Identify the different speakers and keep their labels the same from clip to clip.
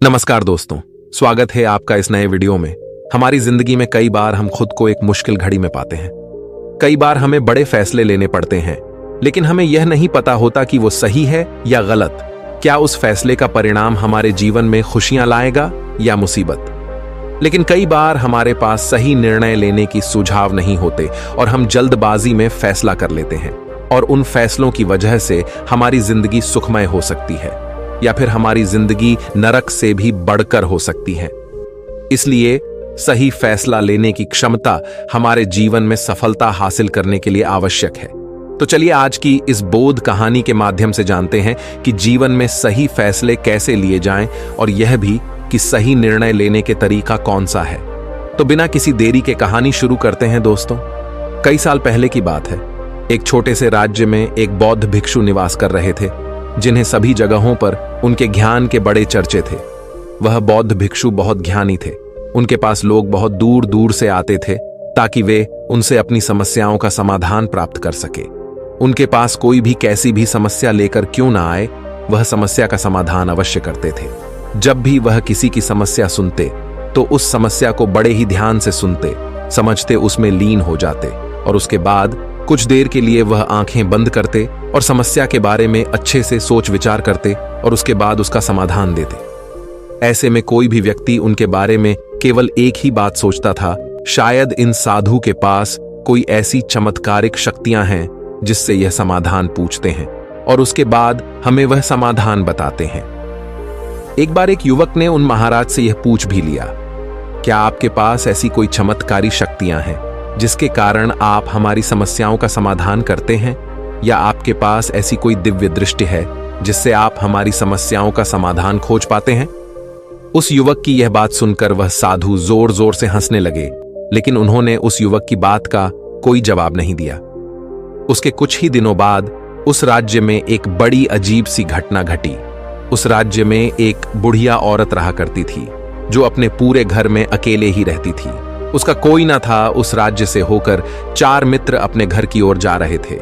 Speaker 1: नमस्कार दोस्तों, स्वागत है आपका इस नए वीडियो में। हमारी जिंदगी में कई बार हम खुद को एक मुश्किल घड़ी में पाते हैं। कई बार हमें बड़े फैसले लेने पड़ते हैं, लेकिन हमें यह नहीं पता होता कि वो सही है या गलत। क्या उस फैसले का परिणाम हमारे जीवन में खुशियां लाएगा या मुसीबत। लेकिन कई बार हमारे पास सही निर्णय लेने की सुझाव नहीं होते और हम जल्दबाजी में फैसला कर लेते हैं, और उन फैसलों की वजह से हमारी जिंदगी सुखमय हो सकती है या फिर हमारी जिंदगी नरक से भी बढ़कर हो सकती है। इसलिए सही फैसला लेने की क्षमता हमारे जीवन में सफलता हासिल करने के लिए आवश्यक है। तो चलिए आज की इस बोध कहानी के माध्यम से जानते हैं कि जीवन में सही फैसले कैसे लिए जाएं, और यह भी कि सही निर्णय लेने के तरीका कौन सा है। तो बिना किसी देरी के कहानी शुरू करते हैं दोस्तों। कई साल पहले की बात है। एक छोटे से राज्य में एक बौद्ध भिक्षु निवास कर रहे थे, जिन्हें सभी जगहों पर उनके ज्ञान के बड़े चर्चे थे। वह बौद्ध भिक्षु बहुत ज्ञानी थे। उनके पास लोग बहुत दूर दूर से आते थे ताकि वे उनसे अपनी समस्याओं का समाधान प्राप्त कर सके। उनके पास कोई भी कैसी भी समस्या लेकर क्यों ना आए, वह समस्या का समाधान अवश्य करते थे। जब भी वह किसी की समस्या सुनते तो उस समस्या को बड़े ही ध्यान से सुनते, समझते, उसमें लीन हो जाते, और उसके बाद कुछ देर के लिए वह आंखें बंद करते और समस्या के बारे में अच्छे से सोच विचार करते और उसके बाद उसका समाधान देते। ऐसे में कोई भी व्यक्ति उनके बारे में केवल एक ही बात सोचता था, शायद इन साधु के पास कोई ऐसी चमत्कारिक शक्तियां हैं जिससे यह समाधान पूछते हैं और उसके बाद हमें वह समाधान बताते हैं। एक बार एक युवक ने उन महाराज से यह पूछ भी लिया, क्या आपके पास ऐसी कोई चमत्कारी शक्तियां हैं जिसके कारण आप हमारी समस्याओं का समाधान करते हैं, या आपके पास ऐसी कोई दिव्य दृष्टि है जिससे आप हमारी समस्याओं का समाधान खोज पाते हैं। उस युवक की यह बात सुनकर वह साधु जोर जोर से हंसने लगे, लेकिन उन्होंने उस युवक की बात का कोई जवाब नहीं दिया। उसके कुछ ही दिनों बाद उस राज्य में एक बड़ी अजीब सी घटना घटी। उस राज्य में एक बुढ़िया औरत रहा करती थी जो अपने पूरे घर में अकेले ही रहती थी। उसका कोई ना था। उस राज्य से होकर 4 मित्र अपने घर की ओर जा रहे थे।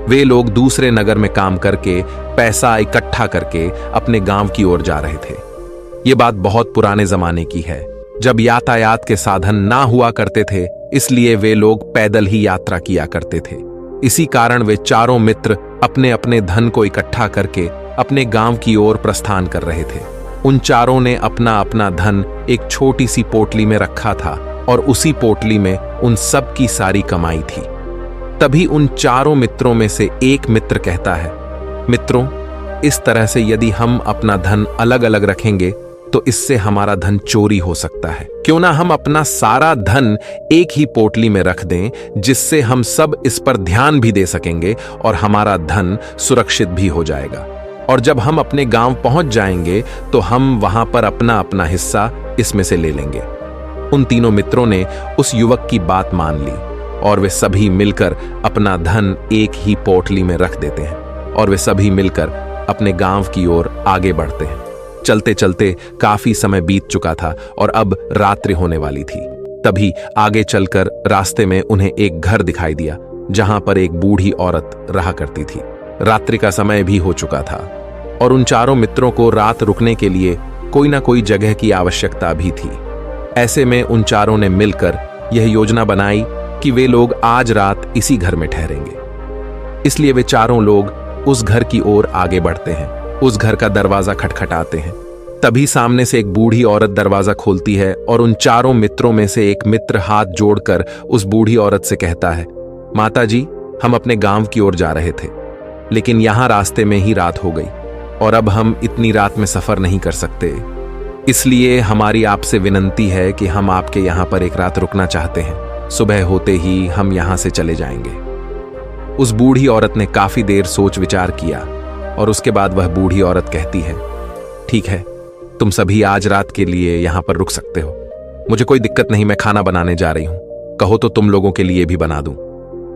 Speaker 1: वे लोग दूसरे नगर में काम करके पैसा इकट्ठा करके अपने गांव की ओर जा रहे थे। ये बात बहुत पुराने जमाने की है, जब यातायात के साधन ना हुआ करते थे, इसलिए वे लोग पैदल ही यात्रा किया करते थे। इसी कारण वे चारों मित्र अपने अपने धन को इकट्ठा करके अपने गांव की ओर प्रस्थान कर रहे थे। उन चारों ने अपना अपना धन एक छोटी सी पोटली में रखा था और उसी पोटली में उन सब की सारी कमाई थी। तभी उन चारों मित्रों में से एक मित्र कहता है, मित्रों, इस तरह से यदि हम अपना धन अलग अलग रखेंगे तो इससे हमारा धन चोरी हो सकता है। क्यों ना हम अपना सारा धन एक ही पोटली में रख दें, जिससे हम सब इस पर ध्यान भी दे सकेंगे और हमारा धन सुरक्षित भी हो जाएगा। और जब हम अपने गांव पहुंच जाएंगे तो हम वहां पर अपना अपना हिस्सा इसमें से ले लेंगे। उन तीनों मित्रों ने उस युवक की बात मान ली और वे सभी मिलकर अपना धन एक ही पोटली में रख देते हैं और वे सभी मिलकर अपने गांव की ओर आगे बढ़ते हैं। चलते चलते काफी समय बीत चुका था और अब रात्रि होने वाली थी। तभी आगे चलकर रास्ते में उन्हें एक घर दिखाई दिया जहां पर एक बूढ़ी औरत रहा करती थी। रात्रि का समय भी हो चुका था और उन चारों मित्रों को रात रुकने के लिए कोई ना कोई जगह की आवश्यकता भी थी। ऐसे में उन चारों ने मिलकर यह योजना बनाई कि वे लोग आज रात इसी घर में ठहरेंगे। इसलिए वे चारों लोग उस घर की ओर आगे बढ़ते हैं। उस घर का दरवाजा खटखटाते हैं। तभी सामने से एक बूढ़ी औरत दरवाजा खोलती है और उन चारों मित्रों में से एक मित्र हाथ जोड़कर उस बूढ़ी औरत से कहता है, माता जी, हम अपने गांव की ओर जा रहे थे, लेकिन यहां रास्ते में ही रात हो गई और अब हम इतनी रात में सफर नहीं कर सकते। इसलिए हमारी आपसे विनंती है कि हम आपके यहाँ पर एक रात रुकना चाहते हैं। सुबह होते ही हम यहाँ से चले जाएंगे। उस बूढ़ी औरत ने काफी देर सोच विचार किया और उसके बाद वह बूढ़ी औरत कहती है, ठीक है, तुम सभी आज रात के लिए यहाँ पर रुक सकते हो। मुझे कोई दिक्कत नहीं, मैं खाना बनाने जा रही हूँ। कहो तो तुम लोगों के लिए भी बना दूं।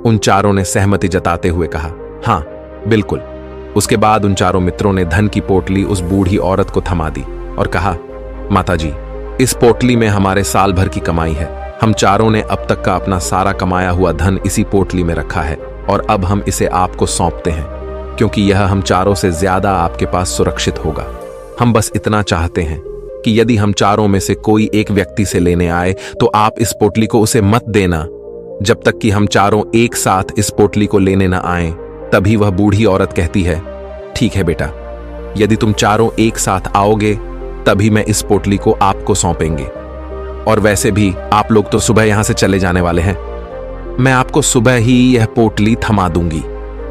Speaker 1: उन चारों ने सहमति जताते हुए कहा, हाँ बिल्कुल। उसके बाद उन चारों मित्रों ने धन की पोटली उस बूढ़ी औरत को थमा दी और कहा, माता जी, इस पोटली में हमारे साल भर की कमाई है। हम चारों ने अब तक का अपना सारा कमाया हुआ धन इसी पोटली में रखा है और अब हम इसे आपको सौंपते हैं, क्योंकि यह हम चारों से ज्यादा आपके पास सुरक्षित होगा। हम बस इतना चाहते हैं कि यदि हम चारों में से कोई एक व्यक्ति से लेने आए तो आप इस पोटली को उसे मत देना जब तक कि हम चारों एक साथ इस पोटली को लेने न आए। तभी वह बूढ़ी औरत कहती है, ठीक है बेटा, यदि तुम चारों एक साथ आओगे तभी मैं इस पोटली को आपको सौंपेंगे। और वैसे भी आप लोग तो सुबह यहां से चले जाने वाले हैं। मैं आपको सुबह ही यह पोटली थमा दूंगी,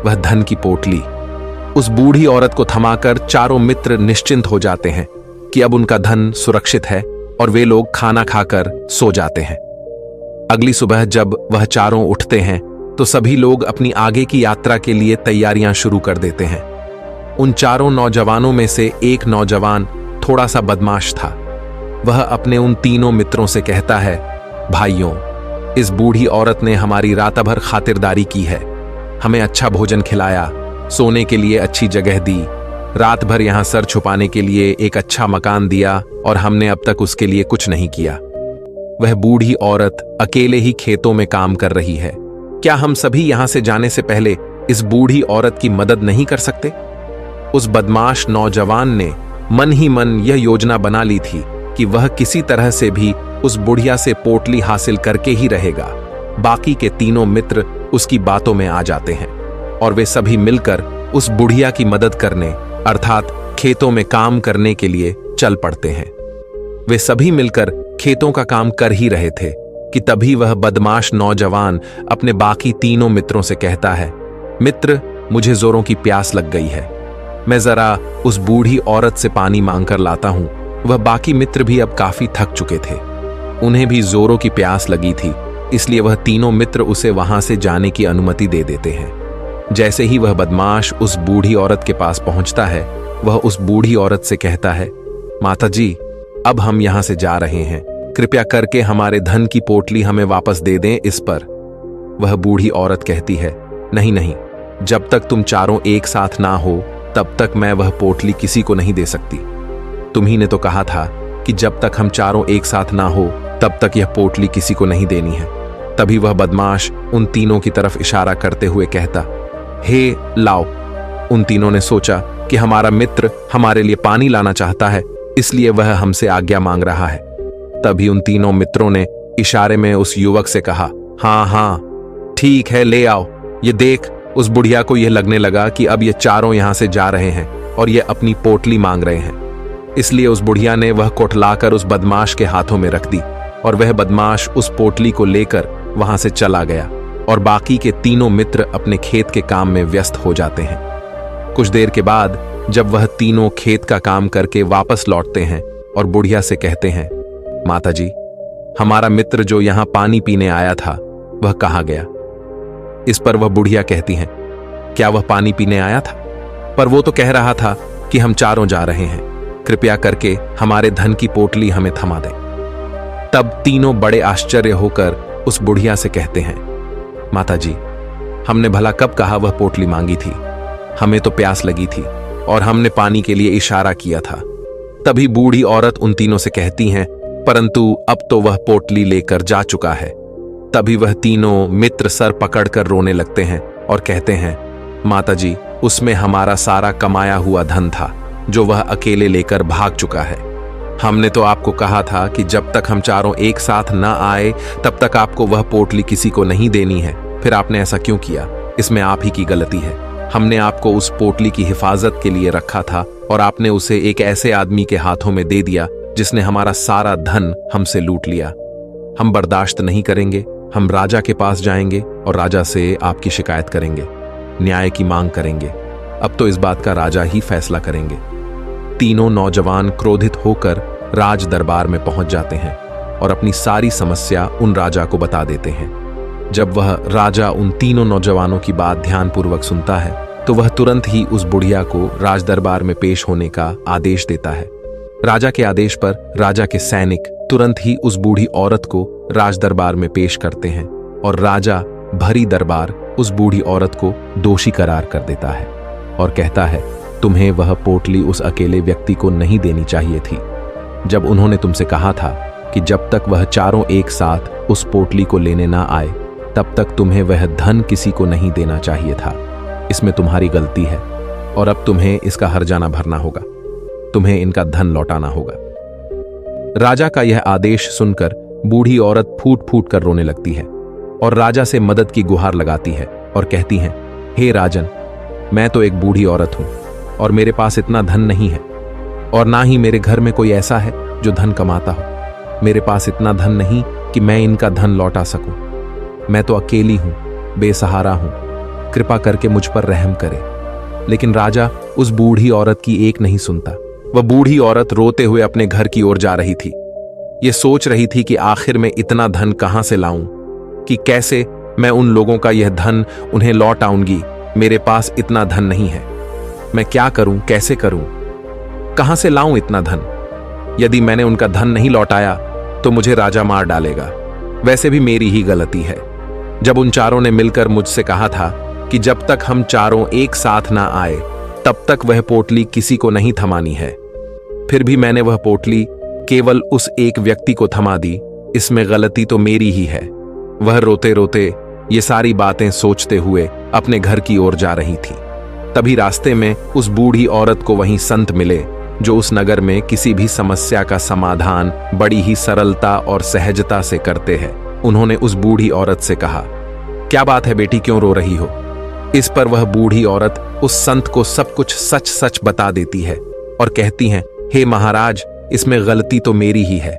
Speaker 1: वह धन की पोटली। उस बूढ़ी औरत को थमाकर चारों मित्र निश्चिंत हो जाते हैं कि अब उनका धन सुरक्षित है और वे लोग खाना खाकर सो जाते हैं। अगली सुबह जब वह चारों उठते हैं तो सभी लोग अपनी आगे की यात्रा के लिए तैयारियां शुरू कर देते हैं। उन चारों नौजवानों में से एक नौजवान थोड़ा सा बदमाश था। वह अपने उन तीनों मित्रों से कहता है, भाइयों, इस बूढ़ी औरत ने हमारी रात भर खातिरदारी की है, हमें अच्छा भोजन खिलाया, सोने के लिए अच्छी जगह दी, रात भर यहां सर छुपाने के लिए एक अच्छा मकान दिया और हमने अब तक उसके लिए कुछ नहीं किया। वह बूढ़ी औरत अकेले ही खेतों में काम कर रही है। क्या हम सभी यहां से जाने से पहले इस बूढ़ी औरत की मदद नहीं कर सकते? उस बदमाश नौजवान ने मन ही मन यह योजना बना ली थी कि वह किसी तरह से भी उस बुढ़िया से पोटली हासिल करके ही रहेगा। बाकी के तीनों मित्र उसकी बातों में आ जाते हैं और वे सभी मिलकर उस बुढ़िया की मदद करने अर्थात खेतों में काम करने के लिए चल पड़ते हैं। वे सभी मिलकर खेतों का काम कर ही रहे थे कि तभी वह बदमाश नौजवान अपने बाकी तीनों मित्रों से कहता है, मित्र, मुझे जोरों की प्यास लग गई है, मैं जरा उस बूढ़ी औरत से पानी मांगकर लाता हूं। वह बाकी मित्र भी अब काफी थक चुके थे, उन्हें भी जोरों की प्यास लगी थी, इसलिए वह तीनों मित्र उसे वहां से जाने की अनुमति दे देते हैं। जैसे ही वह बदमाश उस बूढ़ी औरत के पास पहुंचता है, वह उस बूढ़ी औरत से कहता है, माता जी, अब हम यहां से जा रहे हैं, कृपया करके हमारे धन की पोटली हमें वापस दे दें। इस पर वह बूढ़ी औरत कहती है, नहीं नहीं, जब तक तुम चारों एक साथ ना हो तब तक मैं वह पोटली किसी को नहीं दे सकती। तुम्ही ने तो कहा था कि जब तक हम चारों एक साथ ना हो तब तक यह पोटली किसी को नहीं देनी है। तभी वह बदमाश उन तीनों की तरफ इशारा करते हुए कहता, हे लाओ। उन तीनों ने सोचा कि हमारा मित्र हमारे लिए पानी लाना चाहता है, इसलिए वह हमसे आज्ञा मांग रहा है। तभी उन तीनों मित्रों ने इशारे में उस युवक से कहा, हाँ हाँ ठीक है, ले आओ। ये देख, उस बुढ़िया को यह लगने लगा कि अब ये चारों यहां से जा रहे हैं और ये अपनी पोटली मांग रहे हैं, इसलिए उस बुढ़िया ने वह कोठलाकर उस बदमाश के हाथों में रख दी और वह बदमाश उस पोटली को लेकर वहां से चला गया और बाकी के तीनों मित्र अपने खेत के काम में व्यस्त हो जाते हैं। कुछ देर के बाद जब वह तीनों खेत का काम करके वापस लौटते हैं और बुढ़िया से कहते हैं, माता जी, हमारा मित्र जो यहां पानी पीने आया था वह कहाँ गया? इस पर वह बुढ़िया कहती हैं, क्या वह पानी पीने आया था? पर वो तो कह रहा था कि हम चारों जा रहे हैं, कृपया करके हमारे धन की पोटली हमें थमा दें। तब तीनों बड़े आश्चर्य होकर उस बुढ़िया से कहते हैं, माता जी, हमने भला कब कहा वह पोटली मांगी थी? हमें तो प्यास लगी थी और हमने पानी के लिए इशारा किया था। तभी बूढ़ी औरत उन तीनों से कहती हैं, परंतु अब तो वह पोटली लेकर जा चुका है। तभी वह तीनों मित्र सर पकड़कर रोने लगते हैं और कहते हैं, माता जी, उसमें हमारा सारा कमाया हुआ धन था जो वह अकेले लेकर भाग चुका है। हमने तो आपको कहा था कि जब तक हम चारों एक साथ न आए तब तक आपको वह पोटली किसी को नहीं देनी है, फिर आपने ऐसा क्यों किया? इसमें आप ही की गलती है। हमने आपको उस पोटली की हिफाजत के लिए रखा था और आपने उसे एक ऐसे आदमी के हाथों में दे दिया जिसने हमारा सारा धन हमसे लूट लिया। हम बर्दाश्त नहीं करेंगे, हम राजा के पास जाएंगे और राजा से आपकी शिकायत करेंगे, न्याय की मांग करेंगे। अब तो इस बात का राजा ही फैसला करेंगे। तीनों नौजवान क्रोधित होकर राज दरबार में पहुंच जाते हैं और अपनी सारी समस्या उन राजा को बता देते हैं। जब वह राजा उन तीनों नौजवानों की बात ध्यानपूर्वक सुनता है तो वह तुरंत ही उस बुढ़िया को राज दरबार में पेश होने का आदेश देता है। राजा के आदेश पर राजा के सैनिक तुरंत ही उस बूढ़ी औरत को राज दरबार में पेश करते हैं और राजा भरी दरबार उस बूढ़ी औरत को दोषी करार कर देता है और कहता है, तुम्हें वह पोटली उस अकेले व्यक्ति को नहीं देनी चाहिए थी। जब उन्होंने तुमसे कहा था कि जब तक वह चारों एक साथ उस पोटली को लेने ना आए तब तक तुम्हें वह धन किसी को नहीं देना चाहिए था। इसमें तुम्हारी गलती है और अब तुम्हें इसका हर्जाना भरना होगा, तुम्हें इनका धन लौटाना होगा। राजा का यह आदेश सुनकर बूढ़ी औरत फूट फूट कर रोने लगती है और राजा से मदद की गुहार लगाती है और कहती हैं, हे राजन, मैं तो एक बूढ़ी औरत हूं और मेरे पास इतना धन नहीं है और ना ही मेरे घर में कोई ऐसा है जो धन कमाता हो। मेरे पास इतना धन नहीं कि मैं इनका धन लौटा सकूं। मैं तो अकेली हूं, बेसहारा हूं, कृपा करके मुझ पर रहम करे। लेकिन राजा उस बूढ़ी औरत की एक नहीं सुनता। वह बूढ़ी औरत रोते हुए अपने घर की ओर जा रही थी। ये सोच रही थी कि आखिर मैं इतना धन कहां से लाऊं, कि कैसे मैं उन लोगों का यह धन उन्हें लौट आऊंगी। मेरे पास इतना धन नहीं है। मैं क्या करूं, कैसे करूं, कहां से लाऊं इतना धन? यदि मैंने उनका धन नहीं लौटाया तो मुझे राजा मार डालेगा। वैसे भी मेरी ही गलती है। जब उन चारों ने मिलकर मुझसे कहा था कि जब तक हम चारों एक साथ ना आए तब तक वह पोटली किसी को नहीं थमानी है, फिर भी मैंने वह पोटली केवल उस एक व्यक्ति को थमा दी। इसमें गलती तो मेरी ही है। वह रोते रोते ये सारी बातें सोचते हुए अपने घर की ओर जा रही थी। तभी रास्ते में उस बूढ़ी औरत को वहीं संत मिले जो उस नगर में किसी भी समस्या का समाधान बड़ी ही सरलता और सहजता से करते हैं। उन्होंने उस बूढ़ी औरत से कहा, क्या बात है बेटी, क्यों रो रही हो? इस पर वह बूढ़ी औरत उस संत को सब कुछ सच सच बता देती है और कहती हैं, हे महाराज, इसमें गलती तो मेरी ही है।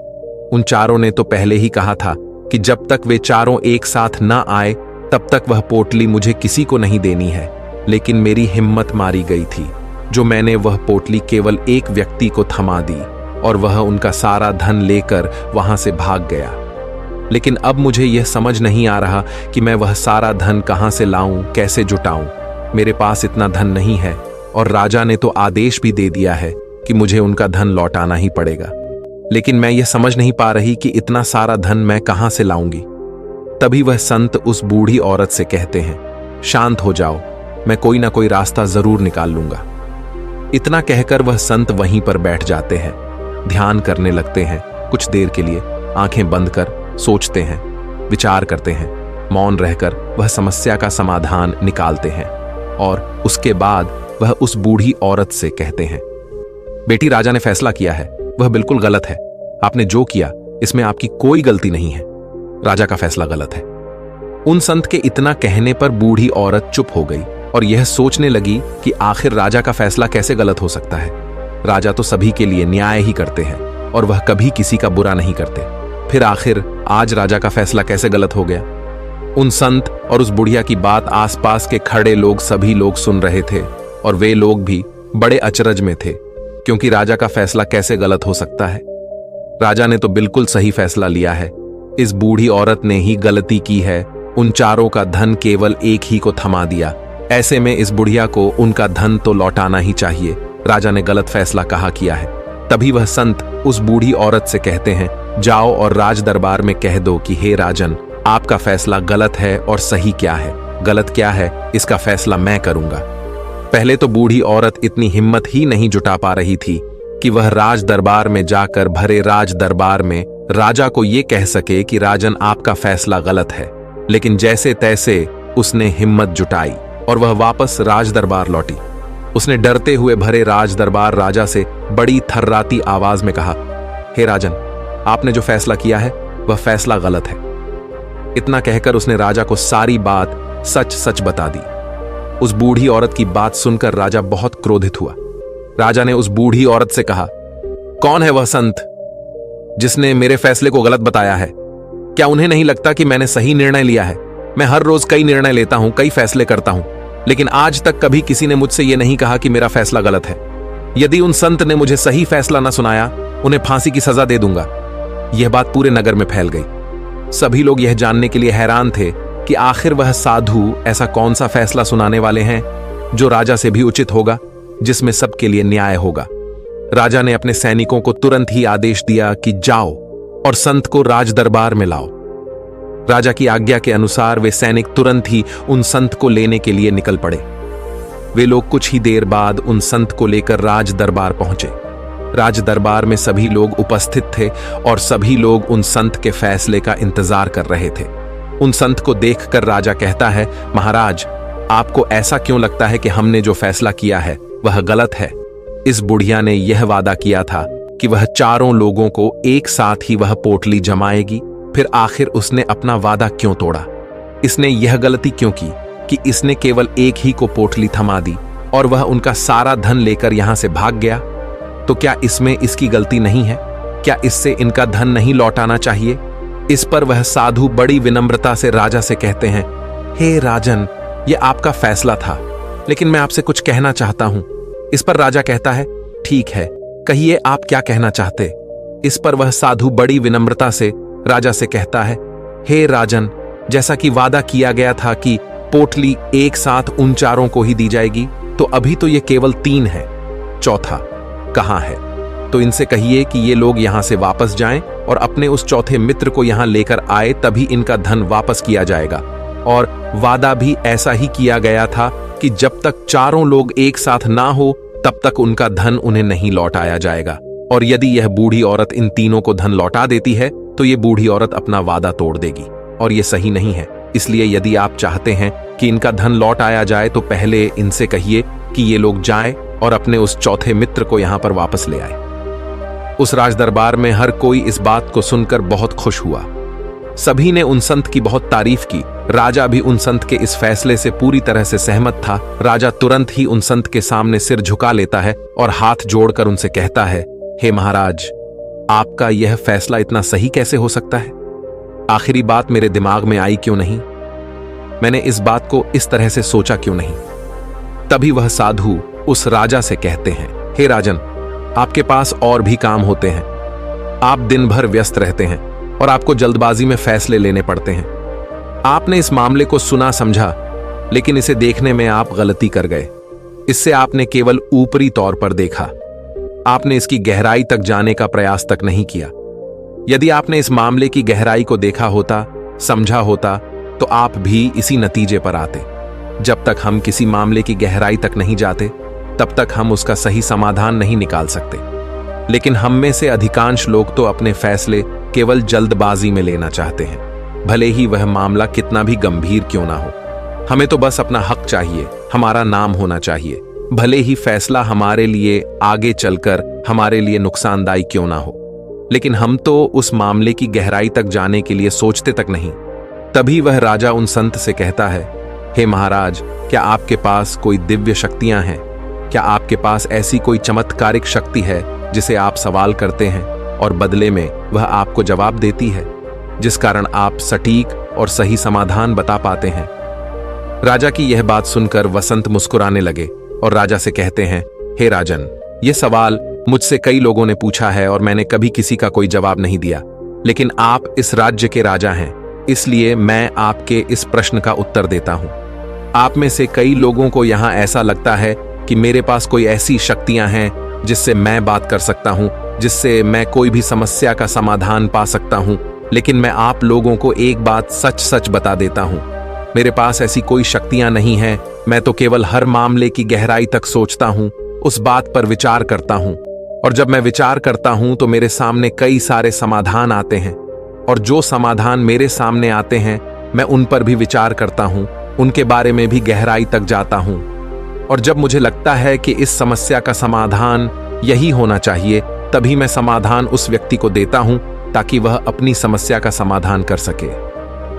Speaker 1: उन चारों ने तो पहले ही कहा था कि जब तक वे चारों एक साथ ना आए तब तक वह पोटली मुझे किसी को नहीं देनी है। लेकिन मेरी हिम्मत मारी गई थी जो मैंने वह पोटली केवल एक व्यक्ति को थमा दी और वह उनका सारा धन लेकर वहां से भाग गया। लेकिन अब मुझे यह समझ नहीं आ रहा कि मैं वह सारा धन कहां से लाऊं, कैसे जुटाऊं। मेरे पास इतना धन नहीं है और राजा ने तो आदेश भी दे दिया है कि मुझे उनका धन लौटाना ही पड़ेगा। लेकिन मैं यह समझ नहीं पा रही कि इतना सारा धन मैं कहां से लाऊंगी। तभी वह संत उस बूढ़ी औरत से कहते हैं, शांत हो जाओ, मैं कोई ना कोई रास्ता जरूर निकाल लूंगा। इतना कहकर वह संत वहीं पर बैठ जाते हैं, ध्यान करने लगते हैं। कुछ देर के लिए आंखें बंद कर सोचते हैं, विचार करते हैं। मौन रहकर वह समस्या का समाधान निकालते हैं और उसके बाद वह उस बूढ़ी औरत से कहते हैं, बेटी, राजा ने फैसला किया है, वह बिल्कुल गलत है। आपने जो किया इसमें आपकी कोई गलती नहीं है। राजा का फैसला गलत है। उन संत के इतना कहने पर बूढ़ी औरत चुप हो गई और यह सोचने लगी कि आखिर राजा का फैसला कैसे गलत हो सकता है। राजा तो सभी के लिए न्याय ही करते हैं और वह कभी किसी का बुरा नहीं करते। फिर आखिर आज राजा का फैसला कैसे गलत हो गया? उन संत और उस बुढ़िया की बात आसपास के खड़े लोग सभी लोग सुन रहे थे और वे लोग भी बड़े अचरज में थे, क्योंकि राजा का फैसला कैसे गलत हो सकता है। राजा ने तो बिल्कुल सही फैसला लिया है। इस बूढ़ी औरत ने ही गलती की है, उन चारों का धन केवल एक ही को थमा दिया। ऐसे में इस बुढ़िया को उनका धन तो लौटाना ही चाहिए। राजा ने गलत फैसला कहा किया है। तभी वह संत उस बूढ़ी औरत से कहते हैं, जाओ और राज दरबार में कह दो कि हे राजन, आपका फैसला गलत है और सही क्या है, गलत क्या है, इसका फैसला मैं करूंगा। पहले तो बूढ़ी औरत इतनी हिम्मत ही नहीं जुटा पा रही थी कि वह राज दरबार में जाकर भरे राज दरबार में राजा को यह कह सके कि राजन, आपका फैसला गलत है। लेकिन जैसे तैसे उसने हिम्मत जुटाई और वह वापस राज दरबार लौटी। उसने डरते हुए भरे राज दरबार राजा से बड़ी थर्राती आवाज में कहा, हे राजन, आपने जो फैसला किया है वह फैसला गलत है। इतना कहकर उसने राजा को सारी बात सच सच बता दी। उस बूढ़ी औरत की बात सुनकर राजा बहुत क्रोधित हुआ। राजा ने उस बूढ़ी औरत से कहा, कौन है वह संत जिसने मेरे फैसले को गलत बताया है? क्या उन्हें नहीं लगता कि मैंने सही निर्णय लिया है? मैं हर रोज कई निर्णय लेता हूं, कई फैसले करता हूं, लेकिन आज तक कभी किसी ने मुझसे यह नहीं कहा कि मेरा फैसला गलत है। यदि उन संत ने मुझे सही फैसला न सुनाया, उन्हें फांसी की सजा दे दूंगा। यह बात पूरे नगर में फैल गई। सभी लोग यह जानने के लिए हैरान थे कि आखिर वह साधु ऐसा कौन सा फैसला सुनाने वाले हैं जो राजा से भी उचित होगा, जिसमें सबके लिए न्याय होगा। राजा ने अपने सैनिकों को तुरंत ही आदेश दिया कि जाओ और संत को राज दरबार में लाओ। राजा की आज्ञा के अनुसार वे सैनिक तुरंत ही उन संत को लेने के लिए निकल पड़े। वे लोग कुछ ही देर बाद उन संत को लेकर राज दरबार पहुंचे। राज दरबार में सभी लोग उपस्थित थे और सभी लोग उन संत के फैसले का इंतजार कर रहे थे। उन संत को देखकर राजा कहता है, महाराज, आपको ऐसा क्यों लगता है कि हमने जो फैसला किया है वह गलत है? इस बुढ़िया ने यह वादा किया था कि वह चारों लोगों को एक साथ ही वह पोटली जमाएगी। फिर आखिर उसने अपना वादा क्यों तोड़ा? इसने यह गलती क्यों की कि इसने केवल एक ही को पोटली थमा दी और वह उनका सारा धन लेकर यहां से भाग गया? तो क्या इसमें इसकी गलती नहीं है? क्या इससे इनका धन नहीं लौटाना चाहिए? इस पर वह साधु बड़ी विनम्रता से राजा से कहते हैं, हे राजन, यह आपका फैसला था, लेकिन मैं आपसे कुछ कहना चाहता हूं। इस पर राजा कहता है, ठीक है, कहिए आप क्या कहना चाहते। इस पर वह साधु बड़ी विनम्रता से राजा से कहता है, हे राजन, जैसा कि वादा किया गया था कि पोटली एक साथ उन चारों को ही दी जाएगी, तो अभी तो ये केवल 3 है, चौथा कहां है? तो इनसे कहिए कि ये लोग यहां से वापस जाएं और अपने उस चौथे मित्र को यहां लेकर आए, तभी इनका धन वापस किया जाएगा। और वादा भी ऐसा ही किया गया था कि जब तक चारों लोग एक साथ ना हो तब तक उनका धन उन्हें नहीं लौटाया जाएगा। और यदि यह बूढ़ी औरत इन तीनों को धन लौटा देती है तो ये बूढ़ी औरत अपना वादा तोड़ देगी, और ये सही नहीं है। इसलिए यदि आप चाहते हैं कि इनका धन लौट आया जाए तो पहले इनसे कहिए कि ये लोग जाएं और अपने उस चौथे मित्र को यहां पर वापस ले आए। उस राजदरबार में हर कोई इस बात को सुनकर बहुत खुश हुआ। सभी ने उन संत की बहुत तारीफ की। राजा भी उन संत के इस फैसले से पूरी तरह से सहमत था। राजा तुरंत ही उन संत के सामने सिर झुका लेता है और हाथ जोड़कर उनसे कहता है, हे महाराज, आपका यह फैसला इतना सही कैसे हो सकता है? आखिरी बात मेरे दिमाग में आई क्यों नहीं? मैंने इस बात को इस तरह से सोचा क्यों नहीं? तभी वह साधु उस राजा से कहते हैं, हे राजन, आपके पास और भी काम होते हैं। आप दिन भर व्यस्त रहते हैं और आपको जल्दबाजी में फैसले लेने पड़ते हैं। आपने इस मामले को सुना समझा, लेकिन इसे देखने में आप गलती कर गए। इससे आपने केवल ऊपरी तौर पर देखा। आपने इसकी गहराई तक जाने का प्रयास तक नहीं किया। यदि आपने इस मामले की गहराई को देखा होता, समझा होता, तो आप भी इसी नतीजे पर आते। जब तक हम किसी मामले की गहराई तक नहीं जाते, तब तक हम उसका सही समाधान नहीं निकाल सकते। लेकिन हम में से अधिकांश लोग तो अपने फैसले केवल जल्दबाजी में लेना चाहते हैं, भले ही वह मामला कितना भी गंभीर क्यों ना हो। हमें तो बस अपना हक चाहिए, हमारा नाम होना चाहिए, भले ही फैसला हमारे लिए आगे चलकर हमारे लिए नुकसानदायी क्यों ना हो। लेकिन हम तो उस मामले की गहराई तक जाने के लिए सोचते तक नहीं। तभी वह राजा उन संत से कहता है, हे महाराज, क्या आपके पास कोई दिव्य शक्तियां हैं? क्या आपके पास ऐसी कोई चमत्कारिक शक्ति है जिसे आप सवाल करते हैं और बदले में वह आपको जवाब देती है, जिस कारण आप सटीक और सही समाधान बता पाते हैं? राजा की यह बात सुनकर वसंत मुस्कुराने लगे और राजा से कहते हैं, हे राजन, यह सवाल मुझसे कई लोगों ने पूछा है और मैंने कभी किसी का कोई जवाब नहीं दिया। लेकिन आप इस राज्य के राजा हैं, इसलिए मैं आपके इस प्रश्न का उत्तर देता हूं। आप में से कई लोगों को यहां ऐसा लगता है कि मेरे पास कोई ऐसी शक्तियां हैं जिससे मैं बात कर सकता हूं, जिससे मैं कोई भी समस्या का समाधान पा सकता हूं। लेकिन मैं आप लोगों को एक बात सच सच बता देता हूं, मेरे पास ऐसी कोई शक्तियां नहीं हैं। मैं तो केवल हर मामले की गहराई तक सोचता हूं, उस बात पर विचार करता हूं, और जब मैं विचार करता हूं तो मेरे सामने कई सारे समाधान आते हैं, और जो समाधान मेरे सामने आते हैं मैं उन पर भी विचार करता हूं, उनके बारे में भी गहराई तक जाता हूं। और जब मुझे लगता है कि इस समस्या का समाधान यही होना चाहिए, तभी मैं समाधान उस व्यक्ति को देता हूं ताकि वह अपनी समस्या का समाधान कर सके।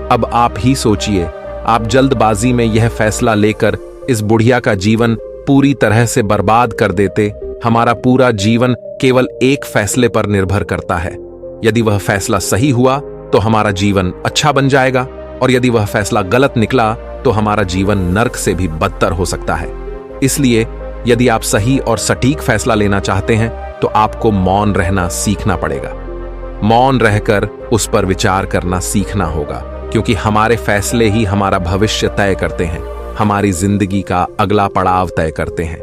Speaker 1: अब आप ही सोचिए, आप जल्दबाजी में यह फैसला लेकर इस बुढ़िया का जीवन पूरी तरह से बर्बाद कर देते। हमारा पूरा जीवन केवल एक फैसले पर निर्भर करता है। यदि वह फैसला सही हुआ तो हमारा जीवन अच्छा बन जाएगा, और यदि वह फैसला गलत निकला तो हमारा जीवन नर्क से भी बदतर हो सकता है। इसलिए यदि आप सही और सटीक फैसला लेना चाहते हैं तो आपको मौन रहना सीखना पड़ेगा। मौन रहकर उस पर विचार करना सीखना होगा, क्योंकि हमारे फैसले ही हमारा भविष्य तय करते हैं, हमारी जिंदगी का अगला पड़ाव तय करते हैं।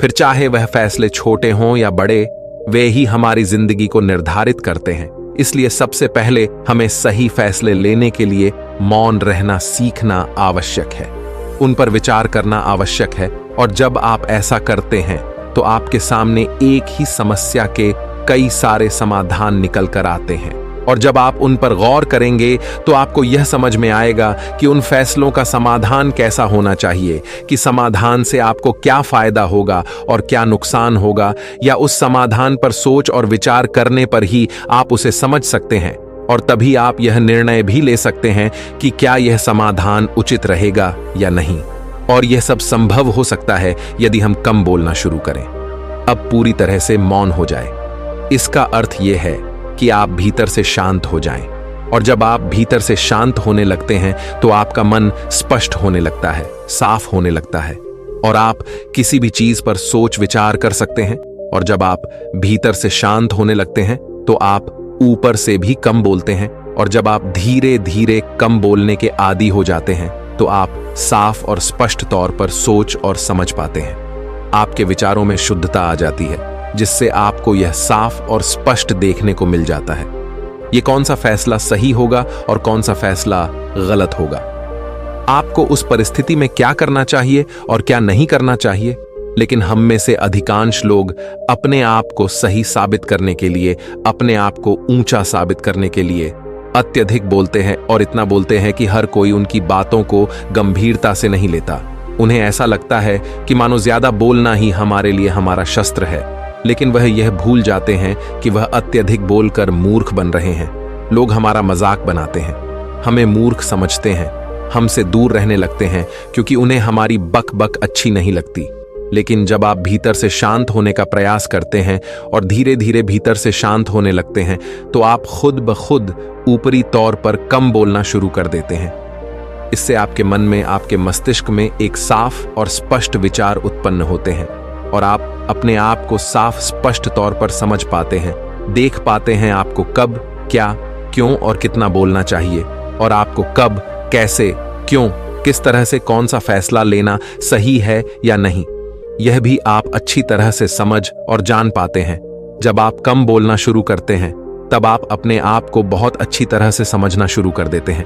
Speaker 1: फिर चाहे वह फैसले छोटे हों या बड़े, वे ही हमारी जिंदगी को निर्धारित करते हैं। इसलिए सबसे पहले हमें सही फैसले लेने के लिए मौन रहना सीखना आवश्यक है, उन पर विचार करना आवश्यक है। और जब आप ऐसा करते हैं तो आपके सामने एक ही समस्या के कई सारे समाधान निकल कर आते हैं। और जब आप उन पर गौर करेंगे तो आपको यह समझ में आएगा कि उन फैसलों का समाधान कैसा होना चाहिए, कि समाधान से आपको क्या फायदा होगा और क्या नुकसान होगा, या उस समाधान पर सोच और विचार करने पर ही आप उसे समझ सकते हैं। और तभी आप यह निर्णय भी ले सकते हैं कि क्या यह समाधान उचित रहेगा या नहीं। और यह सब संभव हो सकता है यदि हम कम बोलना शुरू करें, अब पूरी तरह से मौन हो जाए। इसका अर्थ यह है कि आप भीतर से शांत हो जाएं। और जब आप भीतर से शांत होने लगते हैं तो आपका मन स्पष्ट होने लगता है, साफ होने लगता है, और आप किसी भी चीज पर सोच विचार कर सकते हैं। और जब आप भीतर से शांत होने लगते हैं तो आप ऊपर से भी कम बोलते हैं। और जब आप धीरे धीरे कम बोलने के आदी हो जाते हैं तो आप साफ और स्पष्ट तौर पर सोच और समझ पाते हैं। आपके विचारों में शुद्धता आ जाती है, जिससे आपको यह साफ और स्पष्ट देखने को मिल जाता है ये कौन सा फैसला सही होगा और कौन सा फैसला गलत होगा। आपको उस परिस्थिति में क्या करना चाहिए और क्या नहीं करना चाहिए। लेकिन हम में से अधिकांश लोग अपने आप को सही साबित करने के लिए, अपने आप को ऊंचा साबित करने के लिए अत्यधिक बोलते हैं, और इतना बोलते हैं कि हर कोई उनकी बातों को गंभीरता से नहीं लेता। उन्हें ऐसा लगता है कि मानो ज्यादा बोलना ही हमारे लिए हमारा शस्त्र है, लेकिन वह यह भूल जाते हैं कि वह अत्यधिक बोलकर मूर्ख बन रहे हैं। लोग हमारा मजाक बनाते हैं, हमें मूर्ख समझते हैं, हमसे दूर रहने लगते हैं क्योंकि उन्हें हमारी बक बक अच्छी नहीं लगती। लेकिन जब आप भीतर से शांत होने का प्रयास करते हैं और धीरे धीरे भीतर से शांत होने लगते हैं तो आप खुद ब खुद ऊपरी तौर पर कम बोलना शुरू कर देते हैं। इससे आपके मन में, आपके मस्तिष्क में एक साफ और स्पष्ट विचार उत्पन्न होते हैं और आप अपने आप को साफ स्पष्ट तौर पर समझ पाते हैं, देख पाते हैं आपको कब, क्या, क्यों और कितना बोलना चाहिए, और आपको कब, कैसे, क्यों, किस तरह से कौन सा फैसला लेना सही है या नहीं, यह भी आप अच्छी तरह से समझ और जान पाते हैं। जब आप कम बोलना शुरू करते हैं तब आप अपने आप को बहुत अच्छी तरह से समझना शुरू कर देते हैं,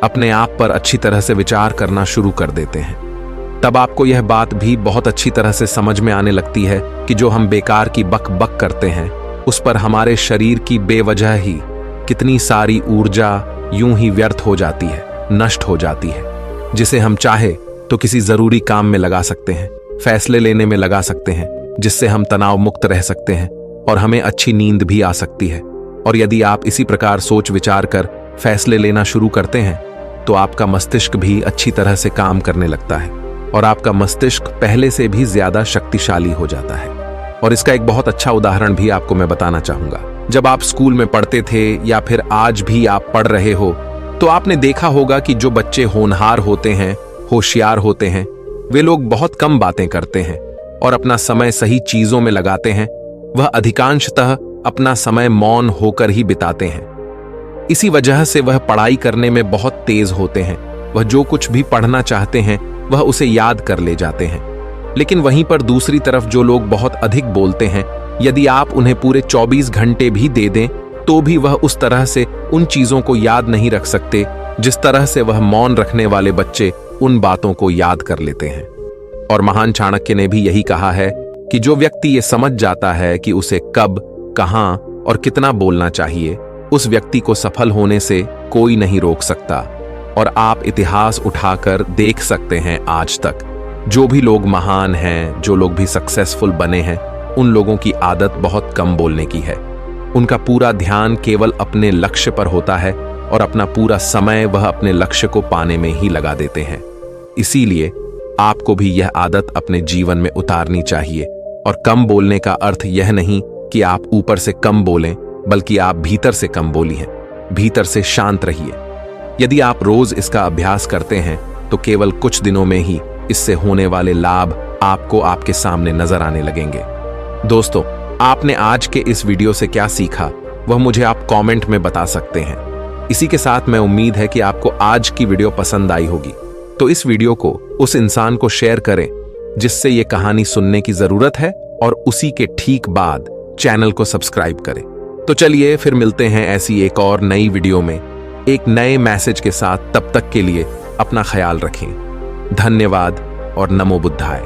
Speaker 1: अपने आप पर अच्छी तरह से विचार करना शुरू कर देते हैं। तब आपको यह बात भी बहुत अच्छी तरह से समझ में आने लगती है कि जो हम बेकार की बक बक करते हैं उस पर हमारे शरीर की बेवजह ही कितनी सारी ऊर्जा यूं ही व्यर्थ हो जाती है, नष्ट हो जाती है, जिसे हम चाहे तो किसी जरूरी काम में लगा सकते हैं, फैसले लेने में लगा सकते हैं, जिससे हम तनाव मुक्त रह सकते हैं और हमें अच्छी नींद भी आ सकती है। और यदि आप इसी प्रकार सोच विचार कर फैसले लेना शुरू करते हैं तो आपका मस्तिष्क भी अच्छी तरह से काम करने लगता है और आपका मस्तिष्क पहले से भी ज्यादा शक्तिशाली हो जाता है। और इसका एक बहुत अच्छा उदाहरण भी आपको मैं बताना चाहूंगा। जब आप स्कूल में पढ़ते थे या फिर आज भी आप पढ़ रहे हो तो आपने देखा होगा कि जो बच्चे होनहार होते हैं, होशियार होते हैं, वे लोग बहुत कम बातें करते हैं और अपना समय सही चीजों में लगाते हैं। वह अधिकांशतः अपना समय मौन होकर ही बिताते हैं। इसी वजह से वह पढ़ाई करने में बहुत तेज होते हैं। वह जो कुछ भी पढ़ना चाहते हैं वह उसे याद कर ले जाते हैं। लेकिन वहीं पर दूसरी तरफ जो लोग बहुत अधिक बोलते हैं, यदि आप उन्हें पूरे 24 घंटे भी दे दें तो भी वह उस तरह से उन चीजों को याद नहीं रख सकते जिस तरह से वह मौन रखने वाले बच्चे उन बातों को याद कर लेते हैं। और महान चाणक्य ने भी यही कहा है कि जो व्यक्ति ये समझ जाता है कि उसे कब, कहां और कितना बोलना चाहिए, उस व्यक्ति को सफल होने से कोई नहीं रोक सकता। और आप इतिहास उठाकर देख सकते हैं, आज तक जो भी लोग महान हैं, जो लोग भी सक्सेसफुल बने हैं, उन लोगों की आदत बहुत कम बोलने की है। उनका पूरा ध्यान केवल अपने लक्ष्य पर होता है और अपना पूरा समय वह अपने लक्ष्य को पाने में ही लगा देते हैं। इसीलिए आपको भी यह आदत अपने जीवन में उतारनी चाहिए। और कम बोलने का अर्थ यह नहीं कि आप ऊपर से कम बोलें, बल्कि आप भीतर से कम बोलिए, भीतर से शांत रहिए। यदि आप रोज इसका अभ्यास करते हैं तो केवल कुछ दिनों में ही इससे होने वाले लाभ आपको आपके सामने नजर आने लगेंगे। दोस्तों, आपने आज के इस वीडियो से क्या सीखा वह मुझे आप कमेंट में बता सकते हैं। इसी के साथ मैं उम्मीद है कि आपको आज की वीडियो पसंद आई होगी, तो इस वीडियो को उस इंसान को शेयर करें जिससे ये कहानी सुनने की जरूरत है, और उसी के ठीक बाद चैनल को सब्सक्राइब करें। तो चलिए फिर मिलते हैं ऐसी एक और नई वीडियो में एक नए मैसेज के साथ। तब तक के लिए अपना ख्याल रखें। धन्यवाद और नमो बुद्धाय।